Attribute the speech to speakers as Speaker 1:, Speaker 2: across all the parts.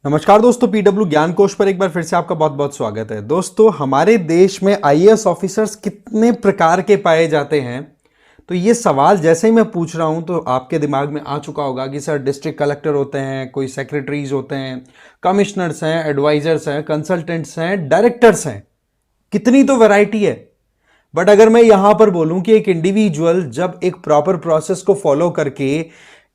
Speaker 1: नमस्कार दोस्तों, पीडब्ल्यू ज्ञान कोश पर एक बार फिर से आपका बहुत बहुत स्वागत है। दोस्तों, हमारे देश में आईएएस ऑफिसर्स कितने प्रकार के पाए जाते हैं, तो ये सवाल जैसे ही मैं पूछ रहा हूं तो आपके दिमाग में आ चुका होगा कि सर डिस्ट्रिक्ट कलेक्टर होते हैं, कोई सेक्रेटरीज होते हैं, कमिश्नर्स हैं, एडवाइजर्स हैं, कंसल्टेंट्स हैं, डायरेक्टर्स हैं, कितनी तो वैरायटी है। बट अगर मैं यहां पर बोलूं कि एक इंडिविजुअल जब एक प्रॉपर प्रोसेस को फॉलो करके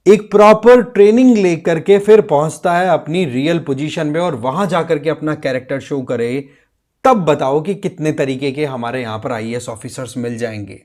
Speaker 1: एक प्रॉपर ट्रेनिंग लेकर के फिर पहुंचता है अपनी रियल पोजीशन में और वहां जाकर के अपना कैरेक्टर शो करे, तब बताओ कि कितने तरीके के हमारे यहां पर आईएएस ऑफिसर्स मिल जाएंगे।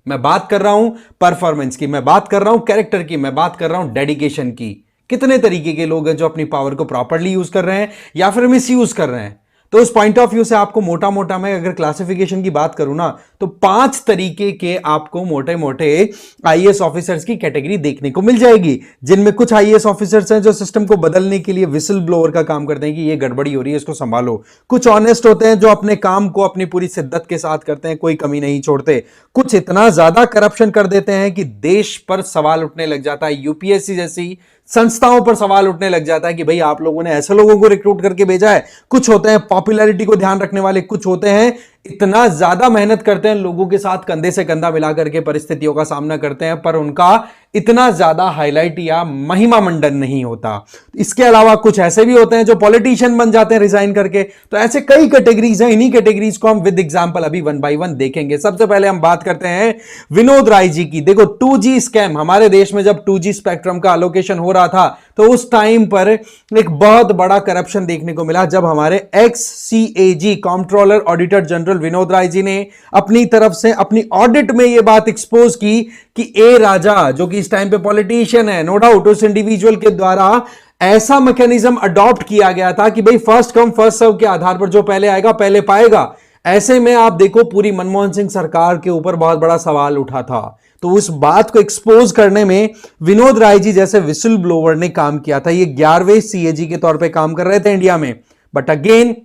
Speaker 1: मैं बात कर रहा हूं परफॉर्मेंस की, मैं बात कर रहा हूं कैरेक्टर की, मैं बात कर रहा हूं डेडिकेशन की। कितने तरीके के लोग हैं जो अपनी पावर को प्रॉपरली यूज कर रहे हैं या फिर मिस यूज कर रहे हैं। तो उस पॉइंट ऑफ व्यू से आपको मोटा मोटा मैं अगर क्लासिफिकेशन की बात करूं ना, तो 5 तरीके के आपको मोटे मोटे आईएएस ऑफिसर्स की कैटेगरी देखने को मिल जाएगी, जिनमें कुछ आईएएस ऑफिसर्स हैं जो सिस्टम को बदलने के लिए विसल ब्लोअर का काम करते हैं कि ये गड़बड़ी हो रही है, इसको संभालो। कुछ ऑनेस्ट होते हैं जो अपने काम को अपनी पूरी शिद्दत के साथ करते हैं, कोई कमी नहीं छोड़ते। कुछ इतना ज्यादा करप्शन कर देते हैं कि देश पर सवाल उठने लग जाता है, यूपीएससी जैसी संस्थाओं पर सवाल उठने लग जाता है कि भाई आप लोगों ने ऐसे लोगों को रिक्रूट करके भेजा है। कुछ होते हैं पॉपुलैरिटी को ध्यान रखने वाले, कुछ होते हैं इतना ज्यादा मेहनत करते हैं, लोगों के साथ कंधे से कंधा मिलाकर के परिस्थितियों का सामना करते हैं, पर उनका इतना ज्यादा हाईलाइट या महिमा मंडन नहीं होता। इसके अलावा कुछ ऐसे भी होते हैं जो पॉलिटिशियन बन जाते हैं रिजाइन करके। तो ऐसे कई कैटेगरीज हैं, इन्हीं कैटेगरीज को हम विद एग्जांपल अभी 1 बाय 1 देखेंगे। सबसे पहले हम बात करते हैं विनोद राय जी की। देखो, 2G स्कैम, हमारे देश में जब 2G स्पेक्ट्रम का एलोकेशन हो रहा था तो उस टाइम पर एक बहुत बड़ा करप्शन देखने को मिला, जब हमारे ex CAG controller auditor general Vinod Rai ji ने अपनी तरफ से अपनी ऑडिट में यह बात एक्सपोज की कि ए राजा, जो कि इस टाइम पे पॉलिटिशियन है, नो डाउट, उस इंडिविजुअल के द्वारा ऐसा मैकेनिज्म अडॉप्ट किया गया था कि भाई फर्स्ट कम फर्स्ट सर्व के आधार पर जो पहले आएगा पहले पाएगा। ऐसे में आप देखो पूरी मनमोहन सिंह सरकार के ऊपर बहुत बड़ा सवाल उठा था। तो उस बात को एक्सपोज करने में विनोद राय जी जैसे विसल ब्लोअर ने काम किया था। ये 11वें CAG के तौर पे काम कर रहे थे इंडिया में, बट अगेन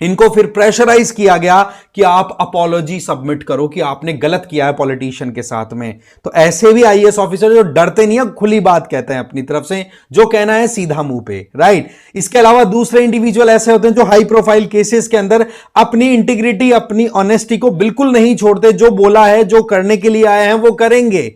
Speaker 1: इनको फिर प्रेशराइज किया गया कि आप अपॉलॉजी सबमिट करो कि आपने गलत किया है पॉलिटिशियन के साथ में। तो ऐसे भी आईएएस ऑफिसर जो डरते नहीं है, खुली बात कहते हैं अपनी तरफ से, जो कहना है सीधा मुंह पे, राइट। इसके अलावा दूसरे इंडिविजुअल ऐसे होते हैं जो हाई प्रोफाइल केसेस के अंदर अपनी इंटीग्रिटी, अपनी ऑनेस्टी को बिल्कुल नहीं छोड़ते। जो बोला है, जो करने के लिए आए हैं वो करेंगे।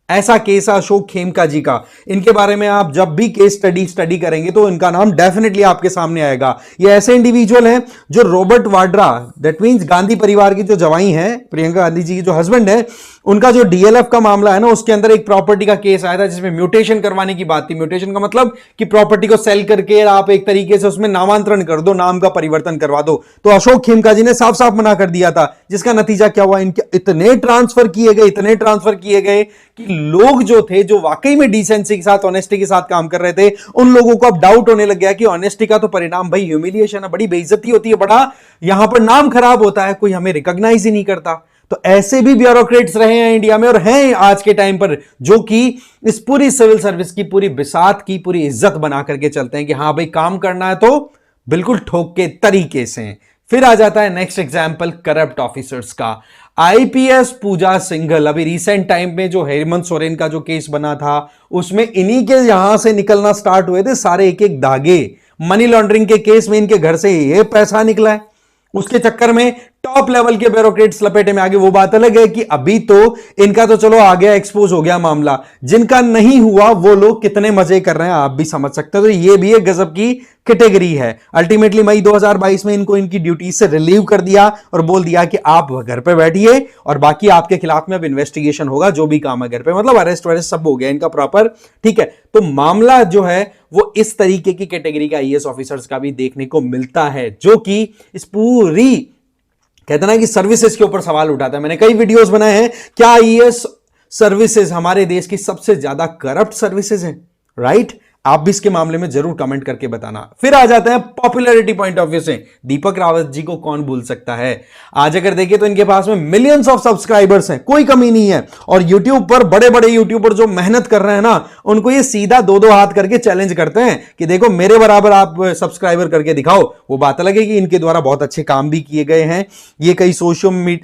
Speaker 1: ऐसा केस है अशोक खेमका जी का। इनके बारे में आप जब भी केस स्टडी करेंगे तो इनका नाम डेफिनेटली आपके सामने आएगा। ये ऐसे इंडिविजुअल हैं जो Robert Vadra, that means Gandhi परिवार की जो जवाई हैं, प्रियंका गांधी जी की जो हस्बैंड है, उनका जो DLF का मामला है ना, उसके अंदर एक प्रॉपर्टी का केस आया था जिसमें म्यूटेशन करवाने की बात थी। म्यूटेशन का मतलब कि प्रॉपर्टी को सेल करके आप एक तरीके से उसमें नामांतरण कर दो, नाम का परिवर्तन करवा दो। तो अशोक खेमका जी ने साफ साफ मना कर दिया था, जिसका नतीजा क्या हुआ, इनके इतने ट्रांसफर किए गए कि लोग जो थे, जो वाकई में डिसेंसी के साथ, ऑनेस्टी के साथ काम कर रहे थे, उन लोगों को अब डाउट होने लग गया कि ऑनेस्टी का तो परिणाम भाई ह्यूमिलिएशन है, बड़ी बेइज्जती होती है, बड़ा यहां पर नाम खराब होता है, कोई हमें रिकॉग्नाइज ही नहीं करता। तो ऐसे भी ब्यूरोक्रेट्स रहे हैं इंडिया में और हैं आज के टाइम पर, जो कि इस पूरी सिविल सर्विस की, पूरी बिसात की, पूरी इज्जत बना करके चलते हैं कि हां भाई काम करना है तो बिल्कुल ठोक के तरीके से। फिर आ जाता है नेक्स्ट एग्जाम्पल करप्ट ऑफिसर्स का। आईपीएस पूजा सिंघल, अभी रिसेंट टाइम में जो हेमंत सोरेन का जो केस बना था, उसमें इन्हीं के यहां से निकलना स्टार्ट हुए थे सारे एक एक धागे। मनी लॉन्ड्रिंग के केस में इनके घर से ये पैसा निकला है, उसके चक्कर में टॉप लेवल के ब्यूरोक्रेट्स लपेटे में आगे। वो बात अलग है कि अभी तो इनका तो चलो आ गया, एक्सपोज हो गया मामला, जिनका नहीं हुआ वो लोग कितने मजे कर रहे हैं आप भी समझ सकते हो। तो ये भी एक गजब की कैटेगरी है। अल्टीमेटली मई 2022 में इनको इनकी ड्यूटी से रिलीव कर दिया और बोल दिया कि आप घर पे बैठिए और बाकी आपके खिलाफ में अब इन्वेस्टिगेशन होगा, जो भी काम है घर पे, मतलब अरेस्ट वरेस्ट सब हो गया इनका प्रॉपर, ठीक है। तो मामला जो है वो इस तरीके की कैटेगरी का आईएएस ऑफिसर्स का भी देखने को मिलता है, जो कि इस पूरी कहते ना कि सर्विसेज के ऊपर सवाल उठाता है। मैंने कई वीडियोस बनाए हैं, क्या आईएएस सर्विसेज हमारे देश की सबसे ज्यादा करप्ट सर्विसेज हैं, राइट। आप भी इसके मामले में जरूर कमेंट करके बताना। फिर आ जाते हैं पॉपुलैरिटी पॉइंट ऑफ व्यू से। दीपक रावत जी को कौन भूल सकता है। आज अगर देखें तो इनके पास में मिलियंस ऑफ सब्सक्राइबर्स हैं, कोई कमी नहीं है। और यूट्यूब पर बड़े बड़े यूट्यूबर जो मेहनत कर रहे हैं ना, उनको ये सीधा 2-2 हाथ करके चैलेंज करते हैं कि देखो मेरे बराबर आप सब्सक्राइबर करके दिखाओ। वो बात अलग है कि इनके द्वारा बहुत अच्छे काम भी किए गए हैं। ये कई सोशल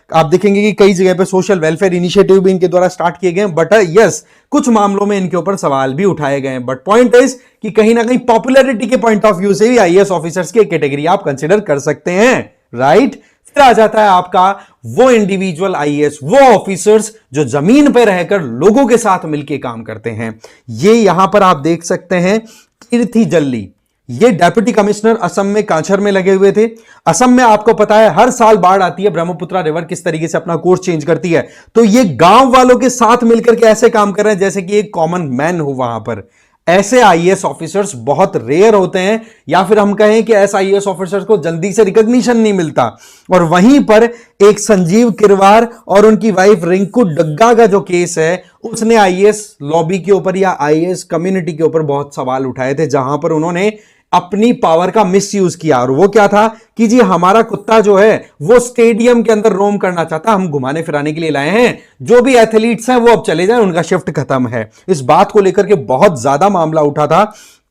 Speaker 1: आप देखेंगे कि कई जगह पे सोशल वेलफेयर इनिशिएटिव भी इनके द्वारा स्टार्ट किए गए हैं। बट यस, कुछ मामलों में इनके ऊपर सवाल भी उठाए गए हैं, बट पॉइंट इज कि कहीं ना कहीं पॉपुलैरिटी के पॉइंट ऑफ व्यू से भी आईएएस ऑफिसर्स की कैटेगरी आप कंसिडर कर सकते हैं, राइट। फिर आ जाता है आपका वो इंडिविजुअल आईएएस, वो ऑफिसर्स जो जमीन पर रहकर लोगों के साथ मिलकर काम करते हैं। ये यहां पर आप देख सकते हैं कीर्ति जल्ली, ये डेप्यूटी कमिश्नर असम में कांचर में लगे हुए थे। असम में आपको पता है हर साल बाढ़ आती है, ब्रह्मपुत्रा रिवर किस तरीके से अपना कोर्स चेंज करती है, तो ये गांव वालों के साथ मिलकर के ऐसे काम कर रहे हैं जैसे कि एक कॉमन मैन हो वहां पर। ऐसे आईएएस ऑफिसर्स बहुत रेयर होते हैं, या फिर हम कहें कि ऐसे आईएएस ऑफिसर्स को जल्दी से रिकॉग्निशन नहीं मिलता। और वहीं पर एक संजीव किरवार और उनकी वाइफ रिंकू डग्गा का जो केस है, उसने आईएएस लॉबी के ऊपर या आईएएस कम्युनिटी के ऊपर बहुत सवाल उठाए थे, जहां पर उन्होंने अपनी पावर का मिसयूज किया। और वो क्या था कि जी हमारा कुत्ता जो है वो स्टेडियम के अंदर रोम करना चाहता, हम घुमाने फिराने के लिए लाए हैं, जो भी एथलीट्स हैं वो अब चले जाएं, उनका शिफ्ट खत्म है। इस बात को लेकर के बहुत ज्यादा मामला उठा था।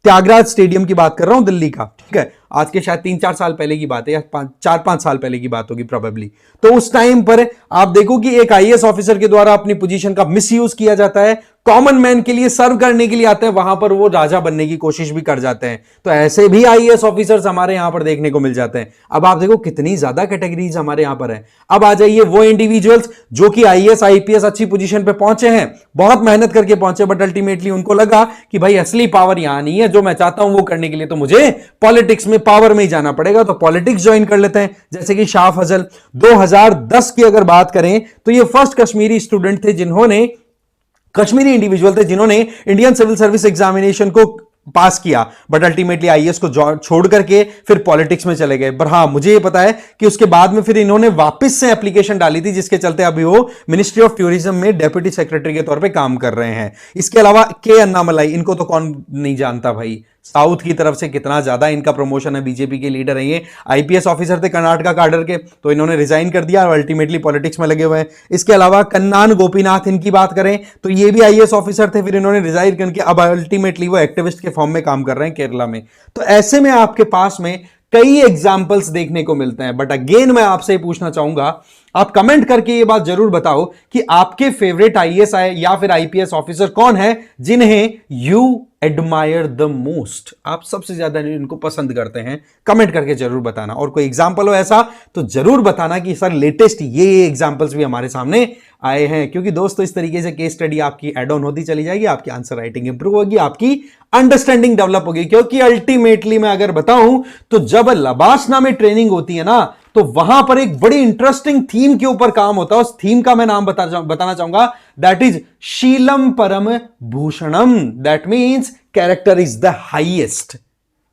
Speaker 1: त्यागराज स्टेडियम की बात कर रहा हूं, दिल्ली का, ठीक है। आज के शायद 3-4 साल पहले की बात है, या 4-5 साल पहले की बात होगी प्रोबेबली। तो उस टाइम पर आप देखो कि एक आईएएस ऑफिसर के द्वारा अपनी पोजीशन का मिसयूज किया जाता है, कॉमन मैन के लिए सर्व करने के लिए आते हैं, वहां पर वो राजा बनने की कोशिश भी कर जाते हैं। तो ऐसे भी आईएएस ऑफिसर्स हमारे यहां पर देखने को मिल जाते हैं। अब आप देखो कितनी ज्यादा कैटेगरीज हमारे यहां पर है। अब आ जाइए वो इंडिविजुअल्स जो कि आईएएस आईपीएस अच्छी पोजीशन पे पहुंचे हैं, बहुत मेहनत करके पहुंचे, बट अल्टीमेटली उनको लगा कि भाई असली पावर यहां नहीं है, जो मैं चाहता हूं वो करने के लिए तो मुझे पॉलिटिक्स में, पावर में ही जाना पड़ेगा। तो पॉलिटिक्स ज्वाइन कर लेते हैं, जैसे कि शाह फजल। 2010 की अगर बात करें तो ये फर्स्ट कश्मीरी स्टूडेंट थे जिन्होंने, कश्मीरी इंडिविजुअल थे जिन्होंने इंडियन सिविल सर्विस एग्जामिनेशन को पास किया, बट अल्टीमेटली आईएएस को छोड़ करके फिर पॉलिटिक्स में चले गए। पर हाँ, मुझे ये पता है कि उसके बाद में फिर इन्होंने वापस से एप्लीकेशन डाली थी, जिसके चलते अभी वो मिनिस्ट्री ऑफ टूरिज्म में डेप्यूटी सेक्रेटरी के तौर पे काम कर रहे हैं। इसके अलावा के अन्नामलाई, इनको तो कौन नहीं जानता भाई, साउथ की तरफ से कितना ज्यादा इनका प्रमोशन है, बीजेपी के लीडर है ये। आईपीएस ऑफिसर थे कर्नाटका काडर के, तो इन्होंने रिजाइन कर दिया और अल्टीमेटली पॉलिटिक्स में लगे हुए हैं। इसके अलावा कन्नान गोपीनाथ, इनकी बात करें तो ये भी आईएएस ऑफिसर थे, फिर इन्होंने रिजाइन करके अब अल्टीमेटली वो एक्टिविस्ट के फॉर्म में काम कर रहे हैं केरला में। तो ऐसे में आपके पास में कई एग्जाम्पल्स देखने को मिलते हैं। बट अगेन मैं आपसे पूछना चाहूंगा, आप कमेंट करके ये बात जरूर बताओ कि आपके फेवरेट आईएएस या फिर आईपीएस ऑफिसर कौन है जिन्हें यू एडमायर द मोस्ट, आप सबसे ज्यादा इनको पसंद करते हैं। कमेंट करके जरूर बताना, और कोई एग्जाम्पल हो ऐसा तो जरूर बताना कि सर लेटेस्ट ये एग्जाम्पल्स भी हमारे सामने आए हैं। क्योंकि दोस्तों इस तरीके से केस स्टडी आपकी एड ऑन होती चली जाएगी, आपकी आंसर राइटिंग इंप्रूव होगी, आपकी अंडरस्टैंडिंग डेवलप होगी। क्योंकि अल्टीमेटली मैं अगर बताऊं तो जब लबासना में ट्रेनिंग होती है ना, तो वहां पर एक बड़ी इंटरेस्टिंग थीम के ऊपर काम होता है। उस थीम का मैं नाम बताना चाहूंगा, दैट इज शीलम परम भूषणम। That means character is the highest.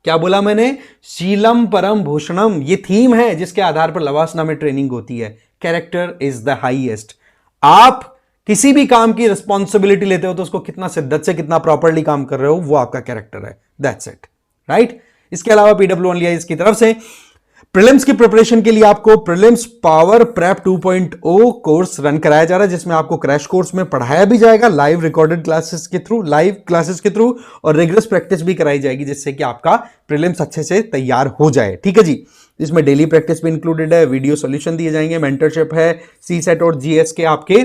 Speaker 1: क्या बोला मैंने? शीलम परम भूषणम, ये थीम है जिसके आधार पर लवासना में ट्रेनिंग होती है। Character is the highest. आप किसी भी काम की रिस्पॉन्सिबिलिटी लेते हो तो उसको कितना शिद्दत से, कितना प्रॉपरली काम कर रहे हो, वो आपका कैरेक्टर है। That's it, right. इसके अलावा पीडब्ल्यू ओनली आई की तरफ से प्रीलिम्स की प्रिपरेशन के लिए आपको prelims power prep 2.0 course run कराया जा रहा है, जिसमें आपको क्रैश कोर्स में पढ़ाया भी जाएगा लाइव रिकॉर्डेड क्लासेस के थ्रू, लाइव क्लासेस के थ्रू, और रिगरस प्रैक्टिस भी कराई जाएगी, जिससे कि आपका प्रीलिम्स अच्छे से तैयार हो जाए। ठीक है जी। इसमें डेली प्रैक्टिस भी इंक्लूडेड है, वीडियो सॉल्यूशन दिए जाएंगे, मेंटरशिप है, सीसेट और जीएस के आपके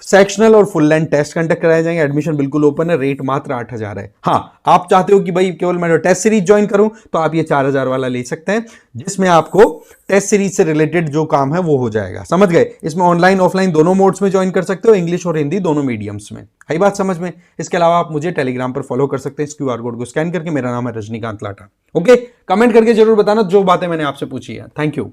Speaker 1: सेक्शनल और फुल लेंथ टेस्ट कंडक्ट कराए जाएंगे। एडमिशन बिल्कुल ओपन है, रेट मात्र 8,000 है। हाँ, आप चाहते हो कि भाई केवल मैं टेस्ट सीरीज ज्वाइन करूं तो आप ये 4,000 वाला ले सकते हैं, जिसमें आपको टेस्ट सीरीज से रिलेटेड जो काम है वो हो जाएगा। समझ गए? इसमें ऑनलाइन ऑफलाइन दोनों मोड्स में ज्वाइन कर सकते हो, इंग्लिश और हिंदी दोनों मीडियम्स में। आई बात समझ में? इसके अलावा आप मुझे टेलीग्राम पर फॉलो कर सकते हैं इस क्यूआर कोड को स्कैन करके। मेरा नाम है रजनीकांत लाटा। ओके, कमेंट करके जरूर बताना जो बातें मैंने आपसे पूछी है। Thank you.